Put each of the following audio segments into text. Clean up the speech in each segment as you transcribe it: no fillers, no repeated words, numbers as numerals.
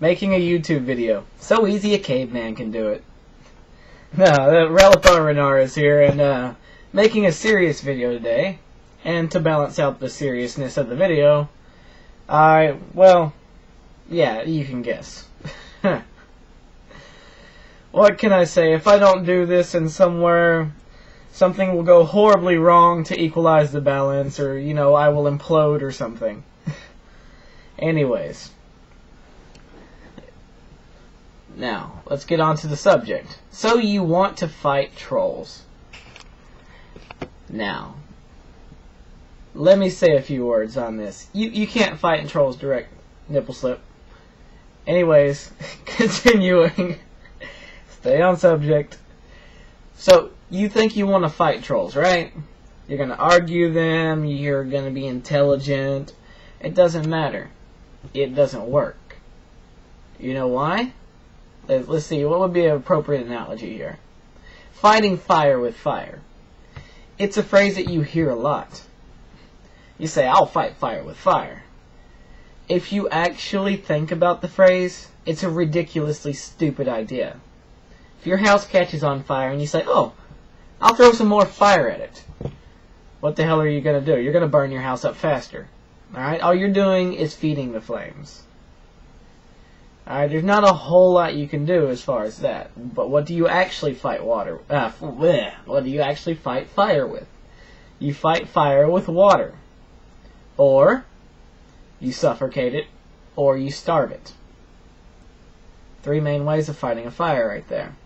Making a YouTube video. So easy a caveman can do it. No, Relipar Renar is here, and making a serious video today. And to balance out the seriousness of the video, well, yeah, you can guess. What can I say? If I don't do this in somewhere, something will go horribly wrong to equalize the balance, or, you know, I will implode or something. Anyways. Now, let's get on to the subject. So you want to fight trolls. Now, let me say a few words on this. You can't fight in trolls direct nipple slip. Anyways, continuing. Stay on subject. So, you think you want to fight trolls, right? You're going to argue them, you're going to be intelligent. It doesn't matter. It doesn't work. You know why? Let's see, what would be an appropriate analogy here? Fighting fire with fire. It's a phrase that you hear a lot. You say, I'll fight fire with fire. If you actually think about the phrase, it's a ridiculously stupid idea. If your house catches on fire and you say, oh, I'll throw some more fire at it. What the hell are you going to do? You're going to burn your house up faster. Alright? All you're doing is feeding the flames. Alright, there's not a whole lot you can do as far as that. But what do you actually fight what do you actually fight fire with? You fight fire with water. Or you suffocate it, or you starve it. 3 main ways of fighting a fire right there.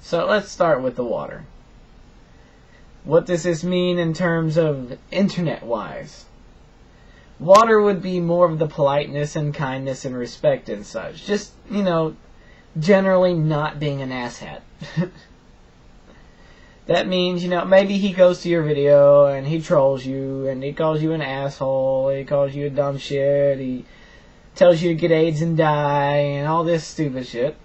So let's start with the water. What does this mean in terms of internet-wise? Water would be more of the politeness and kindness and respect and such. Just, you know, generally not being an asshat. That means, you know, maybe he goes to your video and he trolls you and he calls you an asshole, he calls you a dumb shit, he tells you to get AIDS and die and all this stupid shit.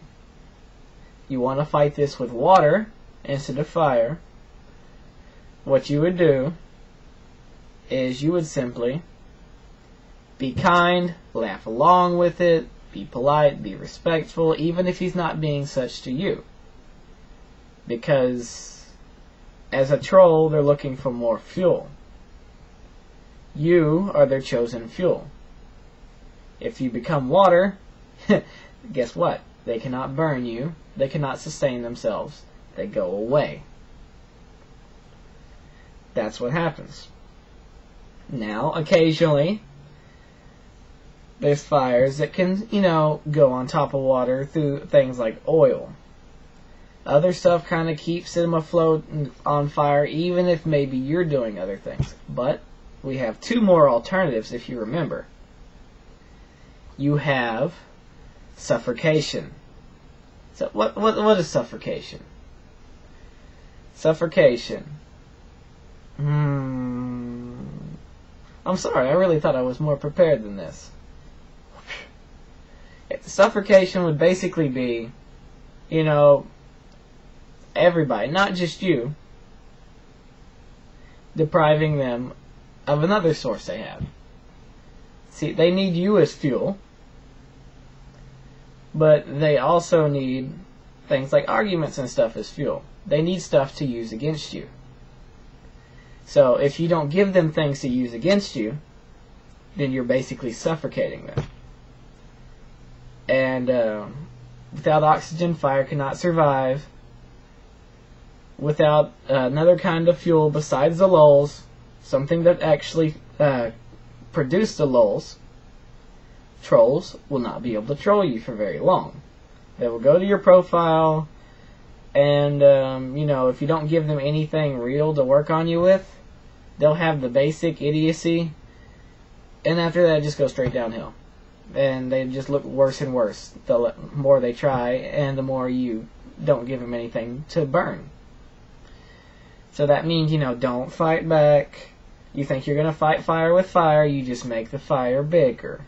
You want to fight this with water instead of fire. What you would do is you would simply be kind, laugh along with it, be polite, be respectful, even if he's not being such to you. Because as a troll, they're looking for more fuel. You are their chosen fuel. If you become water, guess what? They cannot burn you. They cannot sustain themselves. They go away. That's what happens. Now, occasionally, there's fires that can, you know, go on top of water through things like oil. Other stuff kind of keeps them afloat and on fire, even if maybe you're doing other things. But we have 2 more alternatives, if you remember. You have suffocation. So what is suffocation? Suffocation. I'm sorry, I really thought I was more prepared than this. Suffocation would basically be, you know, everybody, not just you, depriving them of another source they have. See, they need you as fuel, but they also need things like arguments and stuff as fuel. They need stuff to use against you. So if you don't give them things to use against you, then you're basically suffocating them. And without oxygen, fire cannot survive. Without another kind of fuel besides the lulz, something that actually produced the lulz, trolls will not be able to troll you for very long. They will go to your profile, and you know, if you don't give them anything real to work on you with, they'll have the basic idiocy, and after that, it just goes straight downhill. And they just look worse and worse the more they try, and the more you don't give them anything to burn. So that means, you know, don't fight back. You think you're going to fight fire with fire, you just make the fire bigger.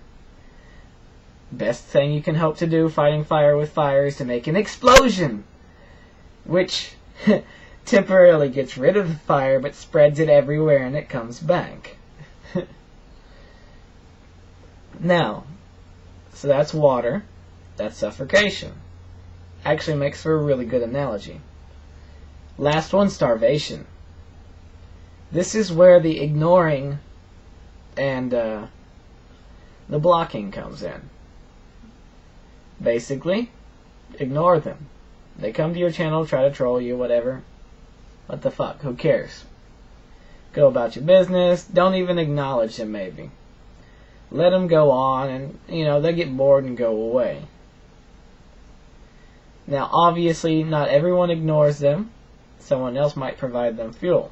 Best thing you can hope to do fighting fire with fire is to make an explosion, which temporarily gets rid of the fire but spreads it everywhere and it comes back. Now, So that's water. That's suffocation. Actually makes for a really good analogy. Last one, starvation. This is where the ignoring and the blocking comes in. Basically, ignore them. They come to your channel, try to troll you, whatever. What the fuck? Who cares? Go about your business. Don't even acknowledge them, maybe. Let them go on, and, they get bored and go away. Now, obviously, not everyone ignores them. Someone else might provide them fuel.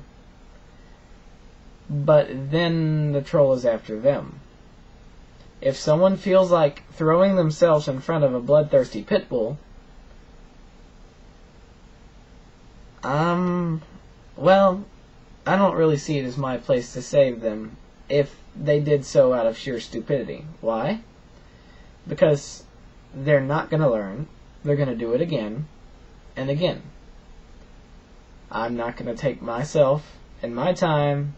But then the troll is after them. If someone feels like throwing themselves in front of a bloodthirsty pit bull, well, I don't really see it as my place to save them if they did so out of sheer stupidity. Why? Because they're not going to learn. They're going to do it again and again. I'm not going to take myself and my time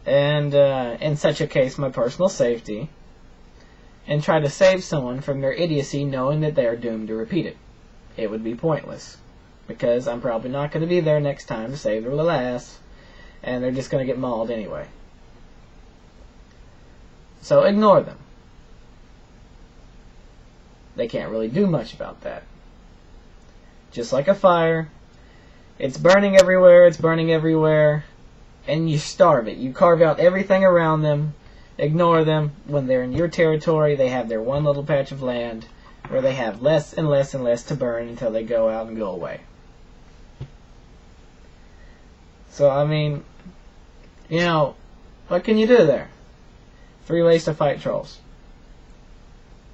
and, in such a case, my personal safety, and try to save someone from their idiocy knowing that they are doomed to repeat it. It would be pointless, because I'm probably not going to be there next time to save their little ass, and they're just going to get mauled anyway. So ignore them. They can't really do much about that. Just like a fire, it's burning everywhere, and you starve it. You carve out everything around them, ignore them. When they're in your territory, they have their one little patch of land where they have less and less and less to burn until they go out and go away. So, what can you do there? 3 ways to fight trolls.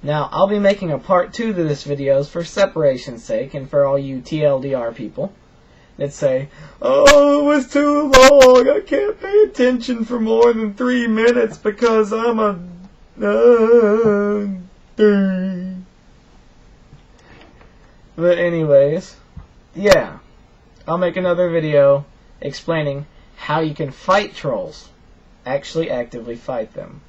Now, I'll be making a part 2 to this video for separation's sake, and for all you TLDR people that say, "Oh, it was too long, I can't pay attention for more than 3 minutes because I'm a..." But anyways, yeah, I'll make another video explaining how you can fight trolls. Actually actively fight them.